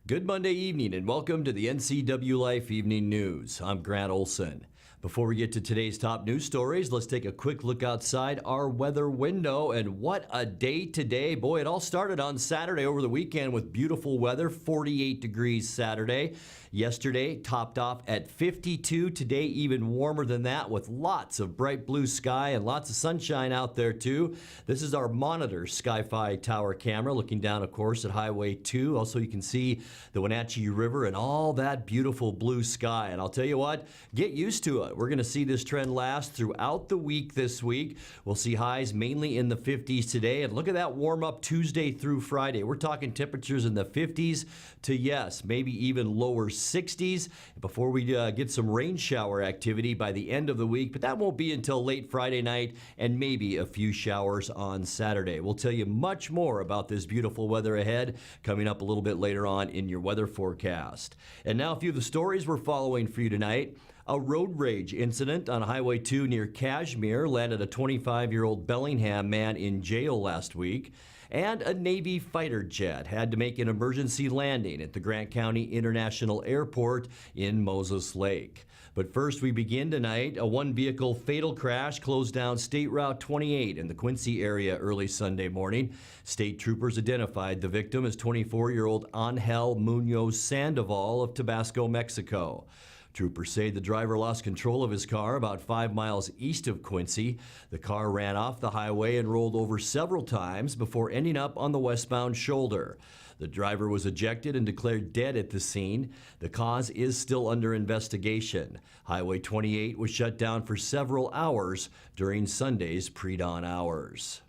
Good Monday evening and welcome to the NCWLIFE Evening News. I'm Grant Olson. Before we get to today's top news stories, let's take a quick look outside our weather window. And what a day today. Boy, it all started on Saturday over the weekend with beautiful weather, 48 degrees Saturday. Yesterday topped off at 52. Today even warmer than that with lots of bright blue sky and lots of sunshine out there too. This is our Monitor Sky-Fi Tower camera looking down, of course, at Highway 2. Also, you can see the Wenatchee River and all that beautiful blue sky. And I'll tell you what, get used to it. We're going to see this trend last throughout the week this week. We'll see highs mainly in the 50s today. And look at that warm up Tuesday through Friday. We're talking temperatures in the 50s to, yes, maybe even lower 60s before we get some rain shower activity by the end of the week. But that won't be until late Friday night and maybe a few showers on Saturday. We'll tell you much more about this beautiful weather ahead coming up a little bit later on in your weather forecast. And now a few of the stories we're following for you tonight. A road rage incident on Highway 2 near Kashmir landed a 25-year-old Bellingham man in jail last week. And a Navy fighter jet had to make an emergency landing at the Grant County International Airport in Moses Lake. But first, we begin tonight. A one-vehicle fatal crash closed down State Route 28 in the Quincy area early Sunday morning. State troopers identified the victim as 24-year-old Angel Munoz Sandoval of Tabasco, Mexico. Troopers say the driver lost control of his car about 5 miles east of Quincy. The car ran off the highway and rolled over several times before ending up on the westbound shoulder. The driver was ejected and declared dead at the scene. The cause is still under investigation. Highway 28 was shut down for several hours during Sunday's pre-dawn hours.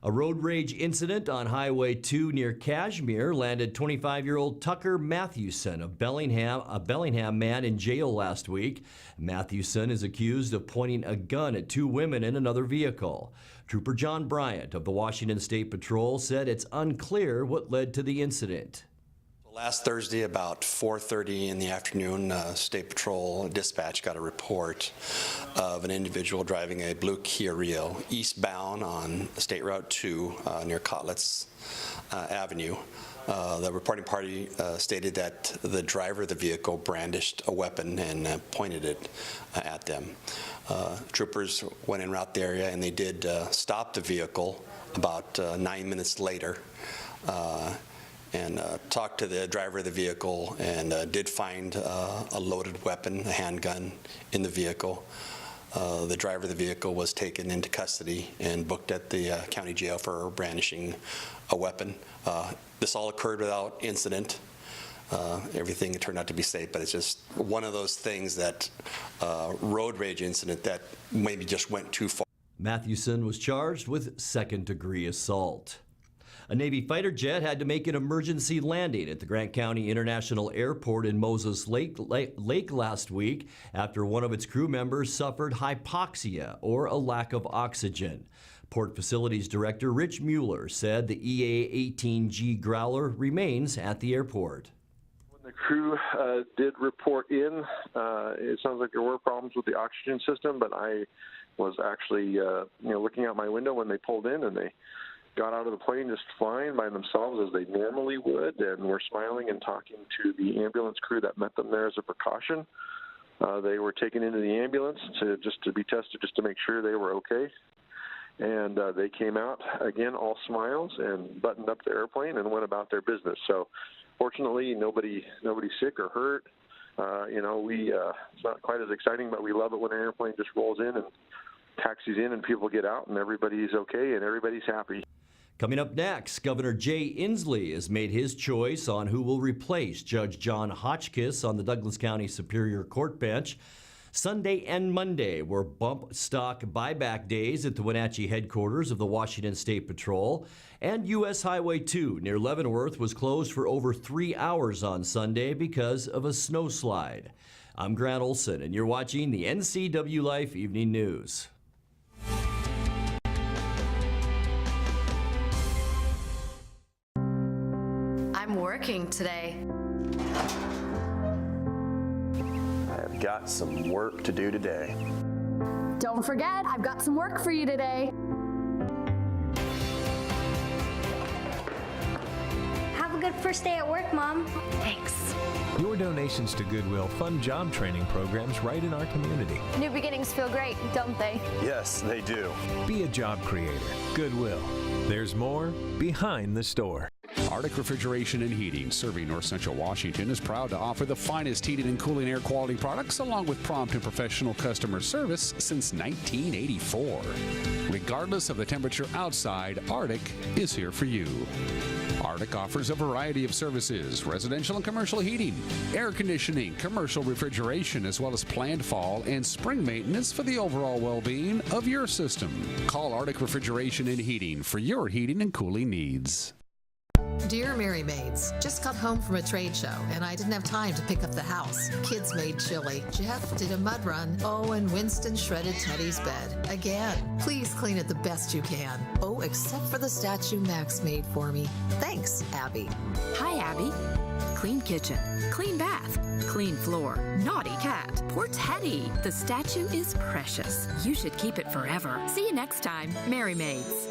A road rage incident on Highway 2 near Kashmir landed 25-year-old Tucker Mathewson of Bellingham, a Bellingham man, in jail last week. Mathewson is accused of pointing a gun at two women in another vehicle. Trooper John Bryant of the Washington State Patrol said it's unclear what led to the incident. Last Thursday, about 4:30 in the afternoon, State Patrol dispatch got a report of an individual driving a blue Kia Rio eastbound on State Route 2 near Kotlitz Avenue. The reporting party stated that the driver of the vehicle brandished a weapon and pointed it at them. Troopers went en route the area and they did stop the vehicle about 9 minutes later. And talked to the driver of the vehicle and did find a loaded weapon, a handgun, in the vehicle. The driver of the vehicle was taken into custody and booked at the county jail for brandishing a weapon. This all occurred without incident. Everything turned out to be safe, but it's just one of those things that road rage incident that maybe just went too far. Mathewson was charged with second-degree assault. A Navy fighter jet had to make an emergency landing at the Grant County International Airport in Moses Lake last week after one of its crew members suffered hypoxia, or a lack of oxygen. Port Facilities Director Rich Mueller said the EA-18G Growler remains at the airport. When the crew did report in, it sounds like there were problems with the oxygen system, but I was actually looking out my window when they pulled in, and they got out of the plane just fine by themselves as they normally would, and were smiling and talking to the ambulance crew that met them there as a precaution. They were taken into the ambulance to be tested, just to make sure they were okay. And they came out, again, all smiles, and buttoned up the airplane and went about their business. So fortunately, nobody sick or hurt. It's not quite as exciting, but we love it when an airplane just rolls in and taxis in and people get out and everybody's okay and everybody's happy. Coming up next, Governor Jay Inslee has made his choice on who will replace Judge John Hotchkiss on the Douglas County Superior Court bench. Sunday and Monday were bump stock buyback days at the Wenatchee headquarters of the Washington State Patrol, and U.S. Highway 2 near Leavenworth was closed for over 3 hours on Sunday because of a snowslide. I'm Grant Olson, and you're watching the NCWLIFE Evening News. I'm working today. I've got some work to do today. Don't forget, I've got some work for you today. Have a good my first day at work, Mom. Thanks. Your donations to Goodwill fund job training programs right in our community. New beginnings feel great, don't they? Yes, they do. Be a job creator. Goodwill. There's more behind the store. Arctic Refrigeration and Heating, serving North Central Washington, is proud to offer the finest heating and cooling air quality products along with prompt and professional customer service since 1984. Regardless of the temperature outside, Arctic is here for you. Arctic offers a variety of services: residential and commercial heating, air conditioning, commercial refrigeration, as well as planned fall and spring maintenance for the overall well-being of your system. Call Arctic Refrigeration and Heating for your heating and cooling needs. Dear Mary Maids, just got home from a trade show and I didn't have time to pick up the house. Kids made chili. Jeff did a mud run. Oh, and Winston shredded Teddy's bed. Again, please clean it the best you can. Oh, except for the statue Max made for me. Thanks, Abby. Hi, Abby. Clean kitchen, clean bath, clean floor, naughty cat, poor Teddy. The statue is precious. You should keep it forever. See you next time, Mary Maids.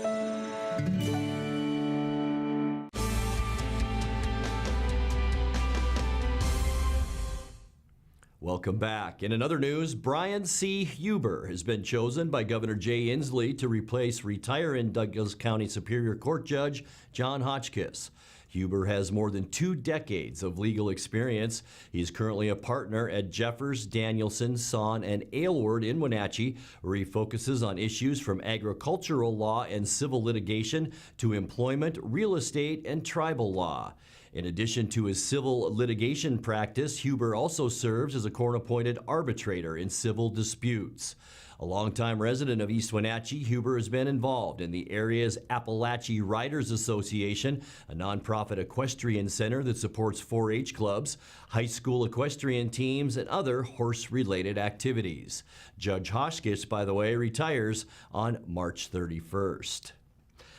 Welcome back. In another news, Brian C. Huber has been chosen by Governor Jay Inslee to replace retiring Douglas County Superior Court Judge John Hotchkiss. Huber has more than 2 decades of legal experience. He is currently a partner at Jeffers, Danielson, Son, and Aylward in Wenatchee, where he focuses on issues from agricultural law and civil litigation to employment, real estate, and tribal law. In addition to his civil litigation practice, Huber also serves as a court-appointed arbitrator in civil disputes. A longtime resident of East Wenatchee, Huber has been involved in the area's Appalachie Riders Association, a nonprofit equestrian center that supports 4-H clubs, high school equestrian teams, and other horse-related activities. Judge Hotchkiss, by the way, retires on March 31st.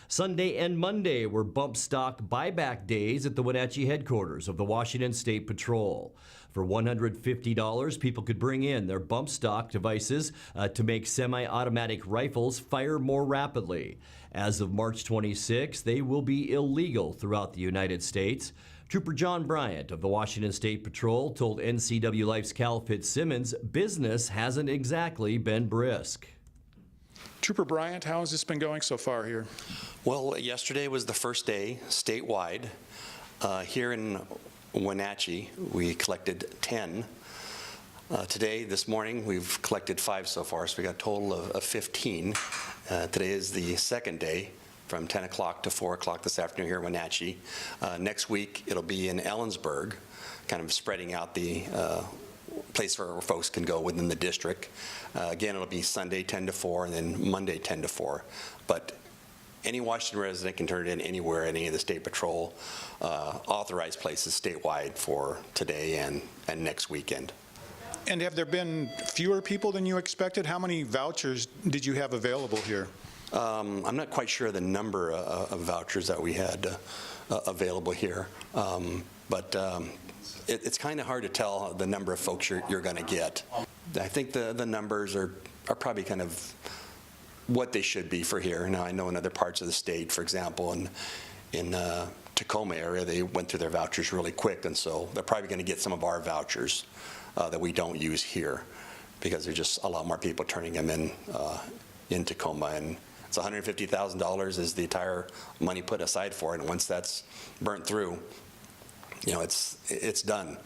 Sunday and Monday were bump stock buyback days at the Wenatchee headquarters of the Washington State Patrol. For $150, people could bring in their bump stock devices to make semi-automatic rifles fire more rapidly. As of March 26, they will be illegal throughout the United States. Trooper John Bryant of the Washington State Patrol told NCWLIFE's Cal Fitzsimmons business hasn't exactly been brisk. Trooper Bryant, how has this been going so far here? Well, yesterday was the first day statewide. Here in Wenatchee, we collected 10. Today, this morning, we've collected 5 so far, so we got a total of 15. Today is the second day from 10 o'clock to 4 o'clock this afternoon here in Wenatchee. Next week, it'll be in Ellensburg, kind of spreading out the place where folks can go within the district. Again, it'll be Sunday 10 to 4 and then Monday 10 to 4. But any Washington resident can turn it in anywhere, any of the State Patrol authorized places statewide for today and next weekend. And have there been fewer people than you expected? How many vouchers did you have available here? I'm not quite sure the number of vouchers that we had available here, but it's kind of hard to tell the number of folks you're going to get. I think the numbers are probably kind of what they should be for here. Now, I know in other parts of the state, for example, in Tacoma area, they went through their vouchers really quick, and so they're probably going to get some of our vouchers that we don't use here because there's just a lot more people turning them in Tacoma. And it's $150,000 is the entire money put aside for it, and once that's burnt through, you know, it's done.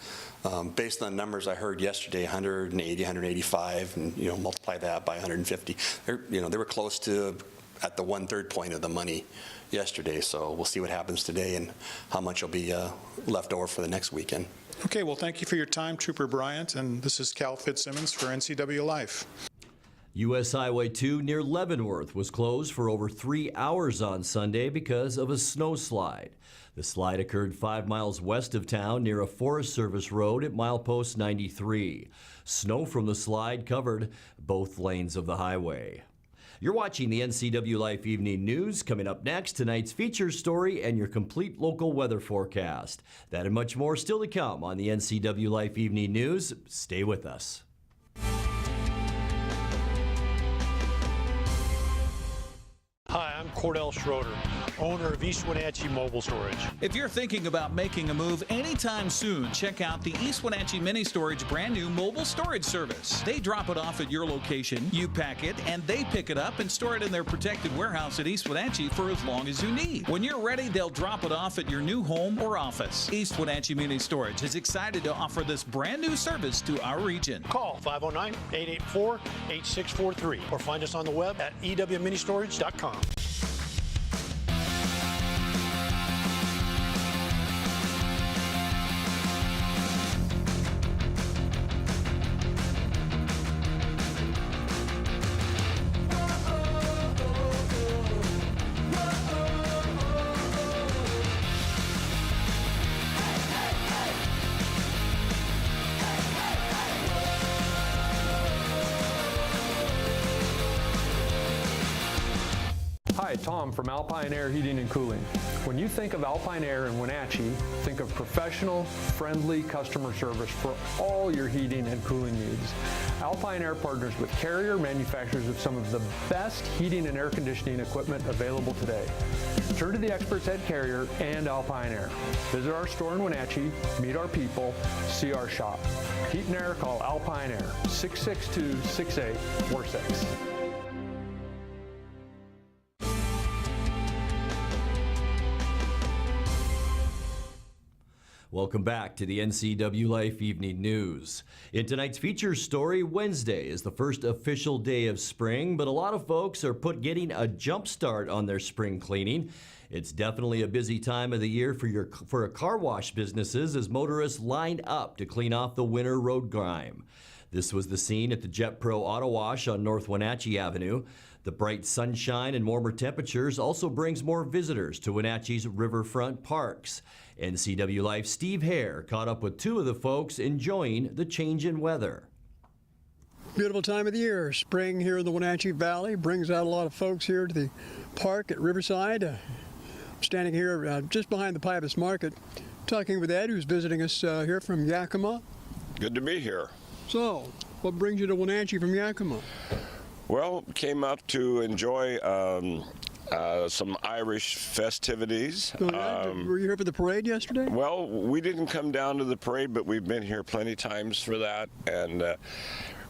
Based on the numbers I heard yesterday, 180, 185, and you know, multiply that by 150. They were close to at the 1/3 point of the money yesterday. So we'll see what happens today and how much will be left over for the next weekend. Okay, well, thank you for your time, Trooper Bryant, and this is Cal Fitzsimmons for NCWLIFE. U.S. Highway 2 near Leavenworth was closed for over 3 hours on Sunday because of a snowslide. The slide occurred 5 miles west of town near a Forest Service road at milepost 93. Snow from the slide covered both lanes of the highway. You're watching the NCWLIFE Evening News. Coming up next, tonight's feature story and your complete local weather forecast. That and much more still to come on the NCWLIFE Evening News. Stay with us. Hi, I'm Cordell Schroeder, owner of East Wenatchee Mobile Storage. If you're thinking about making a move anytime soon, check out the East Wenatchee Mini Storage brand new mobile storage service. They drop it off at your location, you pack it, and they pick it up and store it in their protected warehouse at East Wenatchee for as long as you need. When you're ready, they'll drop it off at your new home or office. East Wenatchee Mini Storage is excited to offer this brand new service to our region. Call 509-884-8643 or find us on the web at ewministorage.com. Hi, Tom from Alpine Air Heating and Cooling. When you think of Alpine Air in Wenatchee, think of professional, friendly customer service for all your heating and cooling needs. Alpine Air partners with Carrier, manufacturers of some of the best heating and air conditioning equipment available today. Turn to the experts at Carrier and Alpine Air. Visit our store in Wenatchee, meet our people, see our shop. Heat and air, call Alpine Air, 662-6846. Welcome back to the NCWLIFE Evening News. In tonight's feature story, Wednesday is the first official day of spring, but a lot of folks are getting a jump start on their spring cleaning. It's definitely a busy time of the year for car wash businesses as motorists line up to clean off the winter road grime. This was the scene at the Jet Pro Auto Wash on North Wenatchee Avenue. The bright sunshine and warmer temperatures also brings more visitors to Wenatchee's riverfront parks. NCWLIFE Steve Hare caught up with two of the folks enjoying the change in weather. Beautiful time of the year. Spring here in the Wenatchee Valley brings out a lot of folks here to the park at Riverside. I'm standing here just behind the Pybus Market, talking with Ed, who's visiting us here from Yakima. Good to be here. So, what brings you to Wenatchee from Yakima? Well, came up to enjoy some Irish festivities. Oh, yeah? Were you here for the parade yesterday? Well, we didn't come down to the parade, but we've been here plenty times for that, and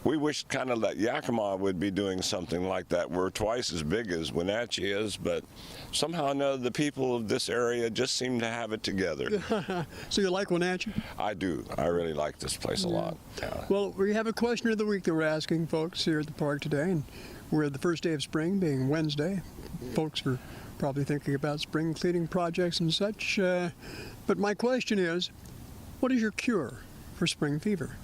we wish kind of that Yakima would be doing something like that. We're twice as big as Wenatchee is, but somehow or another the people of this area just seem to have it together. So you like Wenatchee? I do. I really like this place a lot. Yeah. Well, we have a question of the week that we're asking folks here at the park today, and we're the first day of spring being Wednesday. Folks are probably thinking about spring cleaning projects and such, but my question is, what is your cure for spring fever?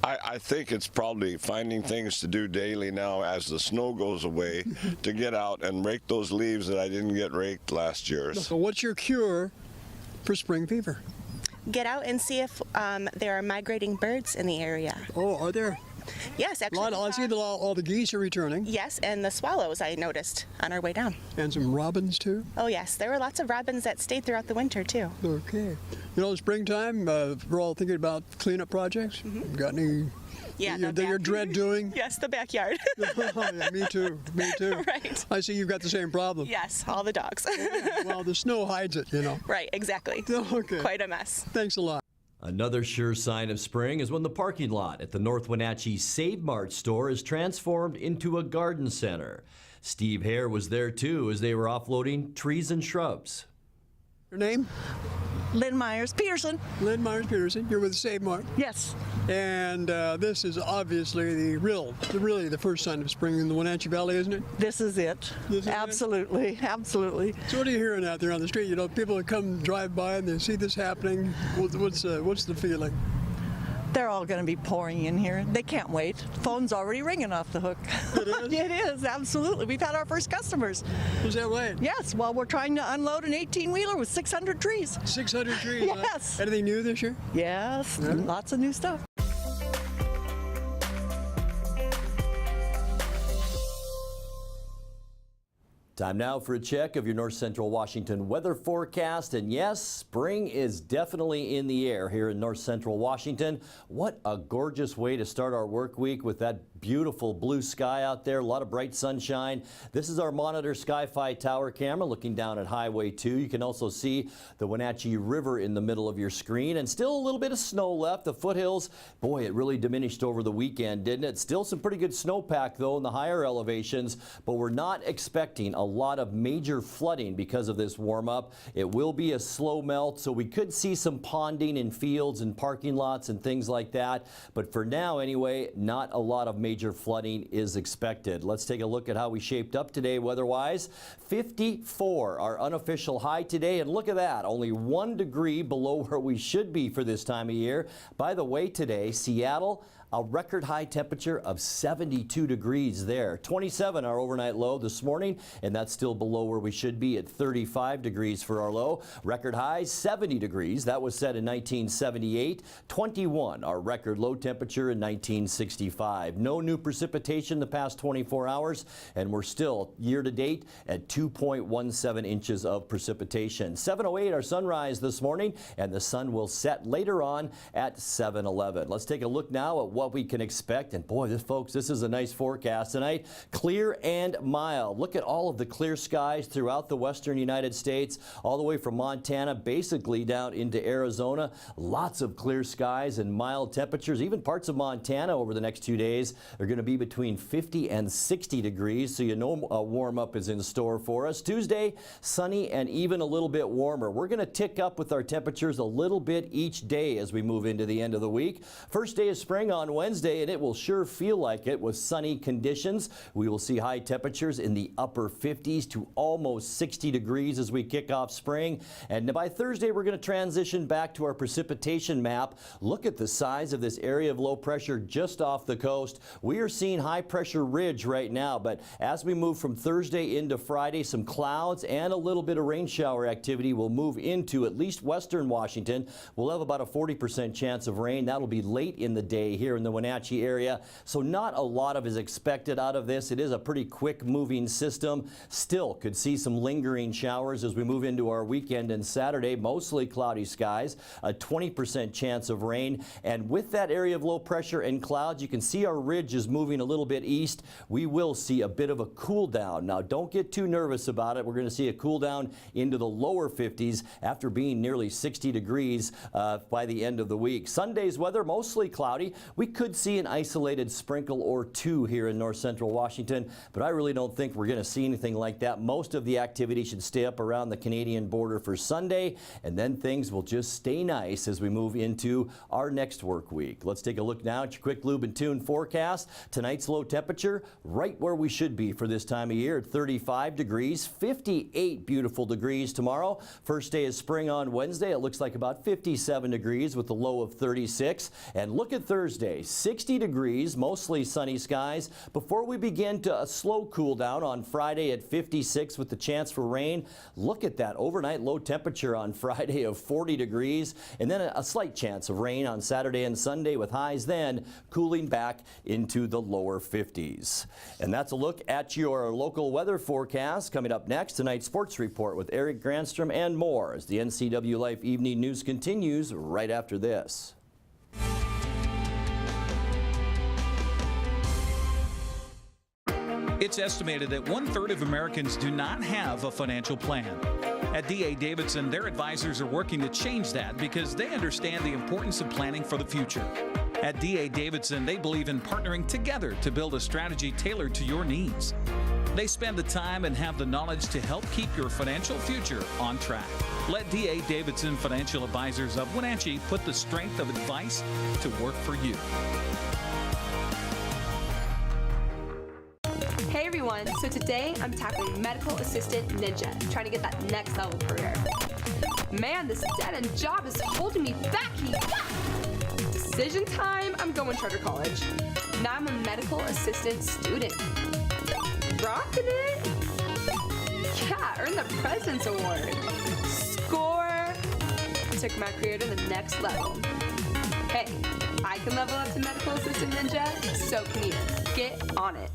I think it's probably finding things to do daily now as the snow goes away to get out and rake those leaves that I didn't get raked last year. So what's your cure for spring fever? Get out and see if there are migrating birds in the area. Oh, are there? Yes, actually. I see that all the geese are returning. Yes, and the swallows I noticed on our way down. And some robins too? Oh yes, there were lots of robins that stayed throughout the winter too. Okay. You know, springtime, we're all thinking about cleanup projects. Mm-hmm. Got any your dread doing? Yes, the backyard. Yeah, me too. Me too. Right. I see you've got the same problem. Yes, all the dogs. Well, the snow hides it, you know. Right, exactly. Okay. Quite a mess. Thanks a lot. Another sure sign of spring is when the parking lot at the North Wenatchee Save Mart store is transformed into a garden center. Steve Hare was there too as they were offloading trees and shrubs. Your name? Lynn Myers-Peterson. Lynn Myers-Peterson. You're with Save Mart? Yes. And this is obviously really the first sign of spring in the Wenatchee Valley, isn't it? This is it. Absolutely. Absolutely. So what are you hearing out there on the street? You know, people that come drive by and they see this happening. What's the feeling? They're all going to be pouring in here. They can't wait. Phone's already ringing off the hook. It is? It is, absolutely. We've had our first customers. Is that right? Yes, well, we're trying to unload an 18-wheeler with 600 trees. 600 trees? Yes. Huh? Anything new this year? Yes, lots of new stuff. Time now for a check of your North Central Washington weather forecast. And yes, spring is definitely in the air here in North Central Washington. What a gorgeous way to start our work week with that Beautiful blue sky out there, a lot of bright sunshine. This is our Monitor Sky-Fi tower camera looking down at Highway 2. You can also see the Wenatchee River in the middle of your screen, and still a little bit of snow left. The foothills, boy, it really diminished over the weekend, didn't it? Still some pretty good snowpack though in the higher elevations, but we're not expecting a lot of major flooding because of this warm up. It will be a slow melt, so we could see some ponding in fields and parking lots and things like that. But for now anyway, not a lot of major flooding is expected. Let's take a look at how we shaped up today weather-wise. 54, our unofficial high today, and look at that, only 1 degree below where we should be for this time of year. By the way, today, Seattle, a record high temperature of 72 degrees there. 27 our overnight low this morning, and that's still below where we should be at 35 degrees for our low. Record high 70 degrees. That was set in 1978. 21 our record low temperature in 1965. No new precipitation the past 24 hours, and we're still year to date at 2.17 inches of precipitation. 7:08 our sunrise this morning, and the sun will set later on at 7:11. Let's take a look now at what we can expect. And boy, folks, this is a nice forecast tonight. Clear and mild. Look at all of the clear skies throughout the western United States, all the way from Montana, basically down into Arizona. Lots of clear skies and mild temperatures. Even parts of Montana over the next 2 days are going to be between 50 and 60 degrees, so you know a warm up is in store for us. Tuesday, sunny and even a little bit warmer. We're going to tick up with our temperatures a little bit each day as we move into the end of the week. First day of spring on Wednesday, and it will sure feel like it with sunny conditions. We will see high temperatures in the upper 50s to almost 60 degrees as we kick off spring. And by Thursday, we're going to transition back to our precipitation map. Look at the size of this area of low pressure just off the coast. We are seeing high pressure ridge right now, but as we move from Thursday into Friday, some clouds and a little bit of rain shower activity will move into at least western Washington. We'll have about a 40% chance of rain. That'll be late in the day here in the Wenatchee area, so not a lot of is expected out of this. It is a pretty quick moving system. Still could see some lingering showers as we move into our weekend and Saturday. Mostly cloudy skies, a 20% chance of rain, and with that area of low pressure and clouds, you can see our ridge is moving a little bit east. We will see a bit of a cool down. Now don't get too nervous about it. We're going to see a cool down into the lower 50s after being nearly 60 degrees by the end of the week. Sunday's weather mostly cloudy. We could see an isolated sprinkle or two here in north central Washington, but I really don't think we're going to see anything like that. Most of the activity should stay up around the Canadian border for Sunday, and then things will just stay nice as we move into our next work week. Let's take a look now at your quick lube and tune forecast. Tonight's low temperature right where we should be for this time of year at 35 degrees, 58 beautiful degrees tomorrow. First day of spring on Wednesday. It looks like about 57 degrees with a low of 36. And look at Thursday, 60 degrees, mostly sunny skies, before we begin to a slow cool down on Friday at 56 with the chance for rain. Look at that overnight low temperature on Friday of 40 degrees, and then a slight chance of rain on Saturday and Sunday with highs then cooling back into the lower 50s. And that's a look at your local weather forecast. Coming up next, tonight's sports report with Eric Granstrom and more as the NCWLIFE Evening News continues right after this. It's estimated that 1/3 of Americans do not have a financial plan. At D.A. Davidson, their advisors are working to change that because they understand the importance of planning for the future. At D.A. Davidson, they believe in partnering together to build a strategy tailored to your needs. They spend the time and have the knowledge to help keep your financial future on track. Let D.A. Davidson Financial Advisors of Wenatchee put the strength of advice to work for you. Hey everyone, so today I'm tackling Medical Assistant Ninja, trying to get that next level career. Man, this dead-end job is holding me back. Decision time, I'm going charter college. Now I'm a medical assistant student. Rocking it? Yeah, earned the President's Award. Score! Took my career to the next level. Hey, I can level up to Medical Assistant Ninja, so can you. Get on it.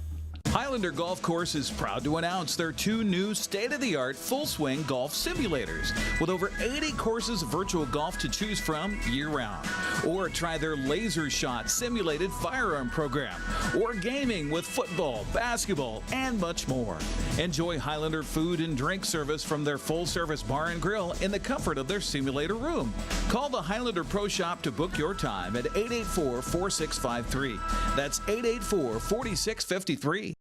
Highlander Golf Course is proud to announce their 2 new state-of-the-art full-swing golf simulators with over 80 courses of virtual golf to choose from year-round. Or try their Laser Shot simulated firearm program, or gaming with football, basketball, and much more. Enjoy Highlander food and drink service from their full-service bar and grill in the comfort of their simulator room. Call the Highlander Pro Shop to book your time at 884-4653. That's 884-4653.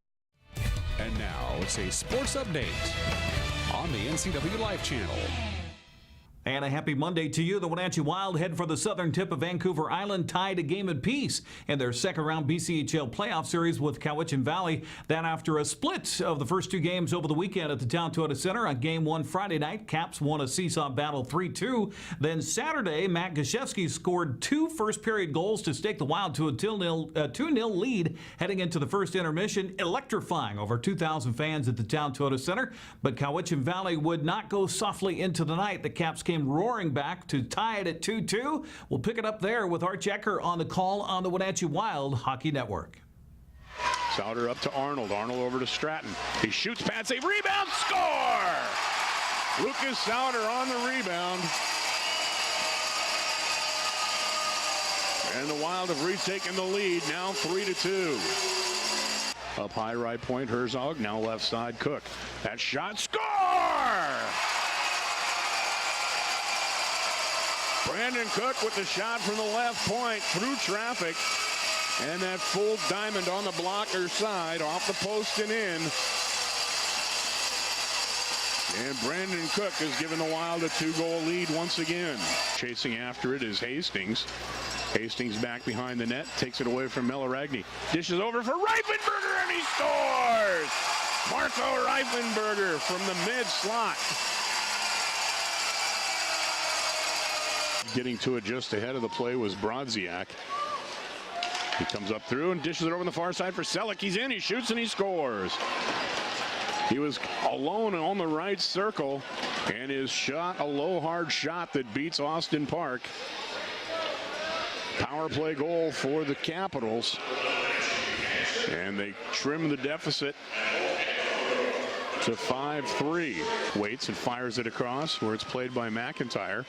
And now it's a sports update on the NCWLIFE channel. And a happy Monday to you. The Wenatchee Wild head for the southern tip of Vancouver Island, tied a game apiece in their second-round BCHL playoff series with Cowichan Valley. That after a split of the first 2 games over the weekend at the Town Toyota Center. On Game 1 Friday night, Caps won a seesaw battle 3-2. Then Saturday, Matt Gashevsky scored 2 first-period goals to stake the Wild to a 2-0 lead heading into the first intermission, electrifying over 2,000 fans at the Town Toyota Center. But Cowichan Valley would not go softly into the night. The Caps came roaring back to tie it at 2-2. We'll pick it up there with Art Jecker on the call on the Wenatchee Wild Hockey Network. Souter up to Arnold. Arnold over to Stratton. He shoots, pad save, rebound, score! Lucas Souter on the rebound. And the Wild have retaken the lead, now 3-2. Up high right point, Herzog, now left side, Cook. That shot, score! Brandon Cook with the shot from the left point through traffic. And that full diamond on the blocker side, off the post and in. And Brandon Cook has given the Wild a 2-goal lead once again. Chasing after it is Hastings. Hastings back behind the net, takes it away from Melaragni. Dishes over for Reifenberger, and he scores! Marco Reifenberger from the mid-slot. Getting to it just ahead of the play was Brodziak. He comes up through and dishes it over on the far side for Selleck. He's in, he shoots, and he scores. He was alone on the right circle, and his shot, a low, hard shot that beats Austin Park. Power play goal for the Capitals. And they trim the deficit to 5-3. Waits and fires it across where it's played by McIntyre.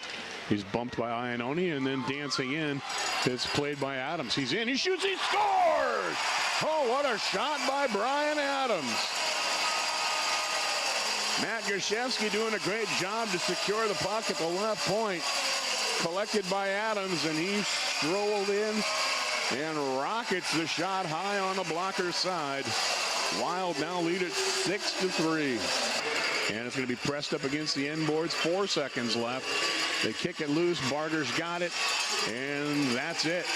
He's bumped by Iannone, and then dancing in, it's played by Adams. He's in, he shoots, he scores! Oh, what a shot by Brian Adams. Matt Gashevsky doing a great job to secure the puck at the left point. Collected by Adams, and he strolled in and rockets the shot high on the blocker's side. Wild now lead at 6-3. And it's going to be pressed up against the end boards. 4 seconds left. They kick it loose. Barter's got it. And that's it.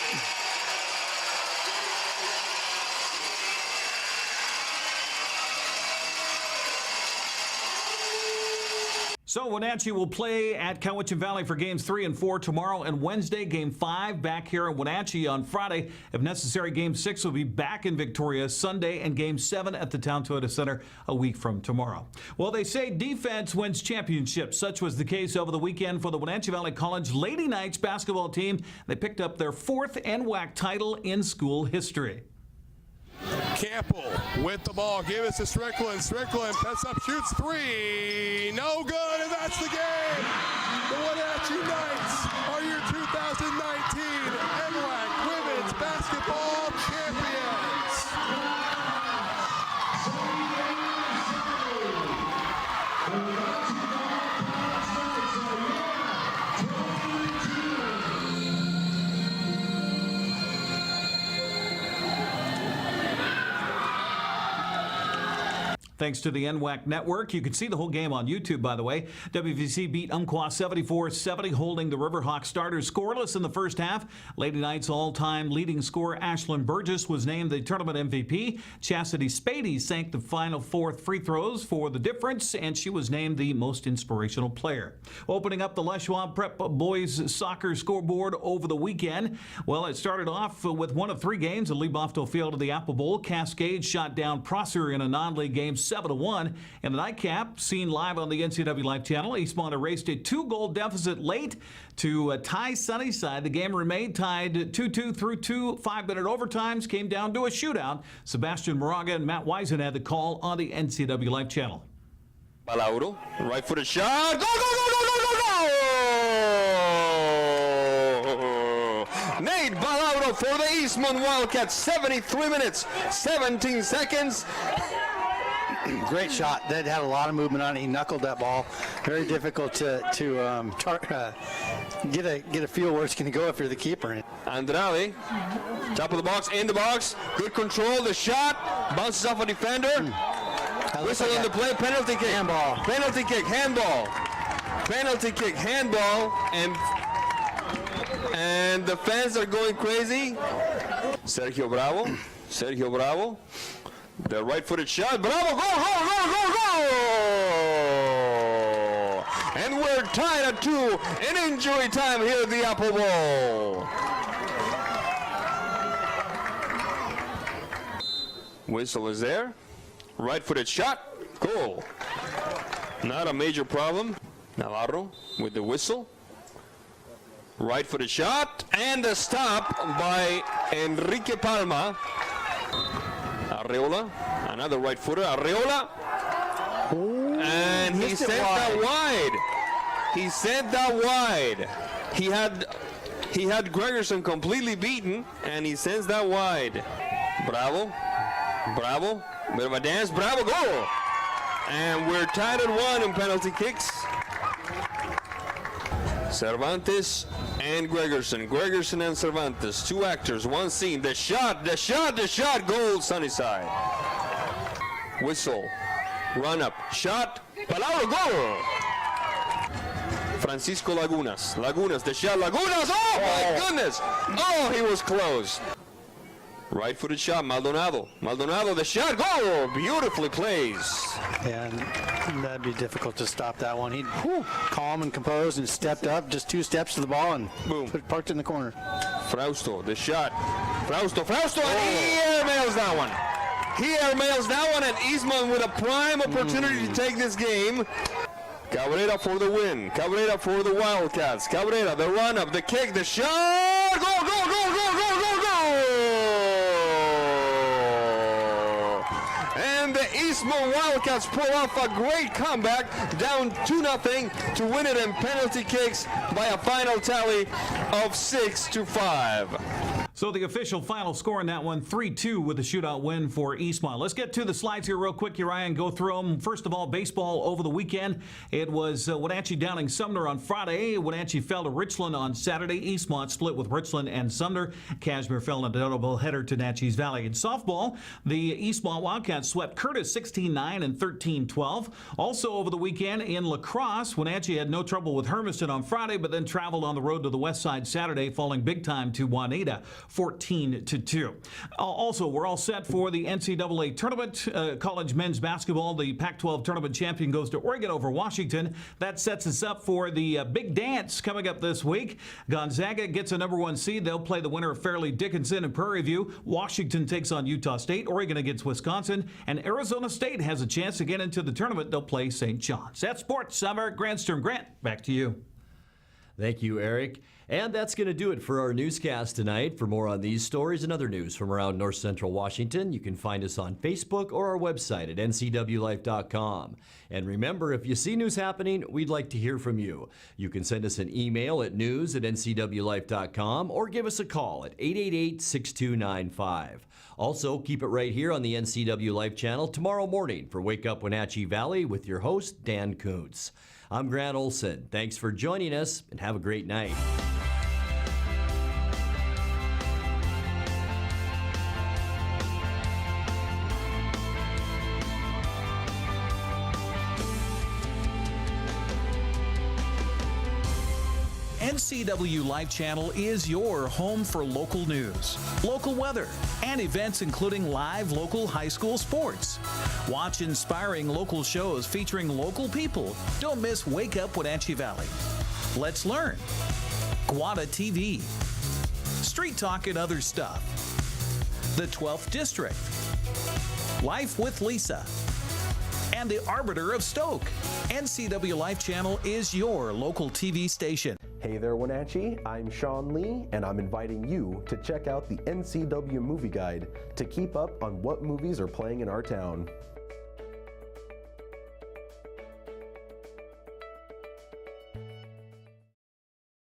So Wenatchee will play at Cowichan Valley for games 3 and 4 tomorrow and Wednesday. Game 5 back here in Wenatchee on Friday. If necessary, Game 6 will be back in Victoria Sunday, and Game 7 at the Town Toyota Center a week from tomorrow. Well, they say defense wins championships. Such was the case over the weekend for the Wenatchee Valley College Lady Knights basketball team. They picked up their 4th NWAC title in school history. Campbell with the ball, give it to Strickland. Strickland puts up, shoots 3, no good, and that's the game. The Wenatchee Knights are your 2019 NWAC Women's Basketball Champions. Thanks to the NWAC Network. You can see the whole game on YouTube, by the way. WVC beat Umpqua 74-70, holding the Riverhawks starters scoreless in the first half. Lady Knights all-time leading scorer Ashlyn Burgess was named the tournament MVP. Chastity Spady sank the final 4 free throws for the difference, and she was named the most inspirational player. Opening up the Les Schwab Prep boys soccer scoreboard over the weekend. Well, it started off with one of 3 games at Lee Bofto Field of the Apple Bowl. Cascade shot down Prosser in a non-league game 7-1. And the nightcap, seen live on the NCW Life channel, Eastmont erased a 2-goal deficit late to tie Sunnyside. The game remained tied 2-2 through 2 5-minute overtimes, came down to a shootout. Sebastian Moraga and Matt Wiesen had the call on the NCW Life channel. Balauro, right-footed shot. Go, go, go, go, go, go, go! Nate Balauro for the Eastmont Wildcats. 73 minutes, 17 seconds. Great shot. That had a lot of movement on it. He knuckled that ball. Very difficult to get a feel where it's going to go if you're the keeper. Andrade, top of the box, in the box. Good control. The shot bounces off a defender. Whistle on the play. Penalty kick. Handball. Penalty kick. Handball. Penalty kick. Handball. And the fans are going crazy. Sergio Bravo. Sergio Bravo. The right-footed shot. Bravo. Go, go, go, go, go! And we're tied at 2 in injury time here at the Apple Bowl. Whistle is there. Right-footed shot. Goal. Not a major problem. Navarro with the whistle. Right-footed shot. And the stop by Enrique Palma. Arreola. Another right-footer. Arreola. And he sent that wide. He sent that wide. He had Gregerson completely beaten, and he sends that wide. Bravo. Bravo. Bit of a dance. Bravo. Goal. And we're tied at 1 in penalty kicks. Cervantes and Gregerson. Gregerson and Cervantes. 2 actors, 1 scene. The shot. The shot. The shot. Goal. Sunnyside. Whistle. Run up. Shot. Palabra. Goal. Francisco Lagunas. Lagunas. The shot. Lagunas. Oh, my goodness. Oh, he was close. Right-footed shot. Maldonado. Maldonado. The shot. Goal. Beautifully plays. And that'd be difficult to stop that one. He calm and composed and stepped up, just 2 steps to the ball and boom, parked in the corner. Frausto. The shot. Frausto. Frausto. And he airmails that one. He airmails that one, and Eastmont with a prime opportunity to take this game. Cabrera for the win. Cabrera for the Wildcats. Cabrera, the run-up, the kick, the shot. Go, go, go, go, go, go, go! And the Eastmont Wildcats pull off a great comeback, down 2-0 to win it in penalty kicks by a final tally of 6-5. So the official final score in that one, 3-2 with a shootout win for Eastmont. Let's get to the slides here real quick, Uriah, and go through them. First of all, baseball over the weekend. It was Wenatchee downing Sumner on Friday. Wenatchee fell to Richland on Saturday. Eastmont split with Richland and Sumner. Cashmere fell in a doubleheader to Natchez Valley. In softball, the Eastmont Wildcats swept Curtis 16-9 and 13-12. Also over the weekend in lacrosse, Wenatchee had no trouble with Hermiston on Friday, but then traveled on the road to the west side Saturday, falling big time to Juanita. 14-2. Also, we're all set for the NCAA tournament. College men's basketball, the Pac-12 tournament champion goes to Oregon over Washington. That sets us up for the big dance coming up this week. Gonzaga gets a #1 seed. They'll play the winner of Fairleigh Dickinson and Prairie View. Washington takes on Utah State. Oregon against Wisconsin. And Arizona State has a chance to get into the tournament. They'll play St. John's. That's sports. I'm Eric Granstrom. Grant, back to you. Thank you, Eric. And that's going to do it for our newscast tonight. For more on these stories and other news from around North Central Washington, you can find us on Facebook or our website at ncwlife.com. And remember, if you see news happening, we'd like to hear from you. You can send us an email at news@ncwlife.com or give us a call at 888-6295. Also, keep it right here on the NCW Life channel tomorrow morning for Wake Up Wenatchee Valley with your host, Dan Kuntz. I'm Grant Olson. Thanks for joining us, and have a great night. NCW Life Channel is your home for local news, local weather, and events including live local high school sports. Watch inspiring local shows featuring local people. Don't miss Wake Up Wenatchee Valley. Let's learn. Guada TV. Street Talk and Other Stuff. The 12th District. Life with Lisa. and the arbiter of Stoke. NCW Life Channel is your local TV station. Hey there, Wenatchee. I'm Sean Lee, and I'm inviting you to check out the NCW Movie Guide to keep up on what movies are playing in our town.